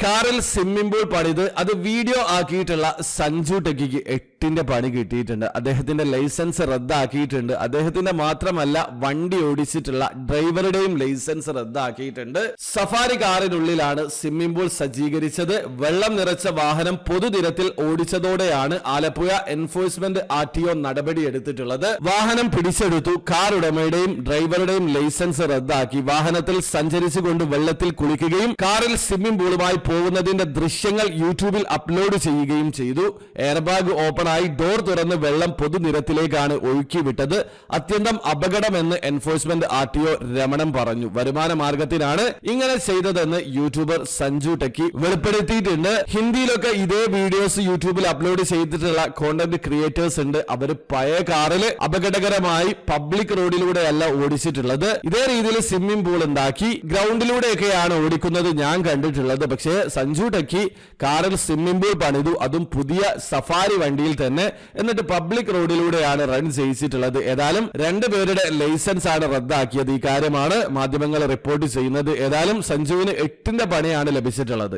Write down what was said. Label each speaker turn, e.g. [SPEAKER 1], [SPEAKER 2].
[SPEAKER 1] കാറിൽ swimming pool പണിത് അത് വീഡിയോ ആക്കിയിട്ടുള്ള സഞ്ജു ടെക്കിക്ക് 8ന്റെ പണി കിട്ടിയിട്ടുണ്ട്. അദ്ദേഹത്തിന്റെ ലൈസൻസ് റദ്ദാക്കിയിട്ടുണ്ട്. അദ്ദേഹത്തിന്റെ മാത്രമല്ല വണ്ടി ഓടിച്ചിട്ടുള്ള ഡ്രൈവറുടെയും ലൈസൻസ് റദ്ദാക്കിയിട്ടുണ്ട്. സഫാരി കാറിനുള്ളിലാണ് സ്വിമ്മിംഗ് പൂൾ സജ്ജീകരിച്ചത്. വെള്ളം നിറച്ച വാഹനം പൊതുനിരത്തിൽ ഓടിച്ചതോടെയാണ് ആലപ്പുഴ എൻഫോഴ്സ്മെന്റ് RTO നടപടിയെടുത്തിട്ടുള്ളത്. വാഹനം പിടിച്ചെടുത്തു. കാർ ഉടമയുടെയും ഡ്രൈവറുടെയും ലൈസൻസ് റദ്ദാക്കി. വാഹനത്തിൽ സഞ്ചരിച്ചുകൊണ്ട് വെള്ളത്തിൽ കുളിക്കുകയും കാറിൽ സ്വിമ്മിംഗ് പൂളുമായി പോകുന്നതിന്റെ ദൃശ്യങ്ങൾ യൂട്യൂബിൽ അപ്ലോഡ് ചെയ്യുകയും ചെയ്തു. എയർബാഗ് ഓപ്പൺ ആയി ഡോർ തുറന്ന് വെള്ളം പൊതുനിരത്തിലേക്കാണ് ഒഴുക്കി വിട്ടത്. അത്യന്തം അപകടമെന്ന് എൻഫോഴ്സ്മെന്റ് RTO രമണൻ പറഞ്ഞു. വരുമാന മാർഗത്തിനാണ് ഇങ്ങനെ ചെയ്തതെന്ന് യൂട്യൂബർ സഞ്ജു ടെക്കി വെളിപ്പെടുത്തിയിട്ടുണ്ട്. ഹിന്ദിയിലൊക്കെ ഇതേ വീഡിയോസ് യൂട്യൂബിൽ അപ്ലോഡ് ചെയ്തിട്ടുള്ള കോണ്ടന്റ് ക്രിയേറ്റേഴ്സ് ഉണ്ട്. അവര് പഴയ കാറിൽ അപകടകരമായി പബ്ലിക് റോഡിലൂടെയല്ല ഓടിച്ചിട്ടുള്ളത്. ഇതേ രീതിയിൽ സ്വിമ്മിംഗ് പൂൾ ഉണ്ടാക്കി ഗ്രൗണ്ടിലൂടെയൊക്കെയാണ് ഓടിക്കുന്നത് ഞാൻ കണ്ടിട്ടുള്ളത്. പക്ഷേ സഞ്ജു ടെക്കി കാറിൽ സ്വിമ്മിംഗ് പൂൾ പണിതു, അതും പുതിയ സഫാരി വണ്ടിയിൽ തന്നെ. എന്നിട്ട് പബ്ലിക് റോഡിലൂടെയാണ് റൺ ചെയ്യിച്ചിട്ടുള്ളത്. ഏതായാലും 2 പേരുടെ ലൈസൻസ് ആണ് റദ്ദാക്കിയത്. ഈ കാര്യമാണ് മാധ്യമങ്ങൾ റിപ്പോർട്ട് ചെയ്യുന്നത്. ഏതായാലും സഞ്ജുവിന് 8ന്റെ പണിയാണ് ലഭിച്ചിട്ടുള്ളത്.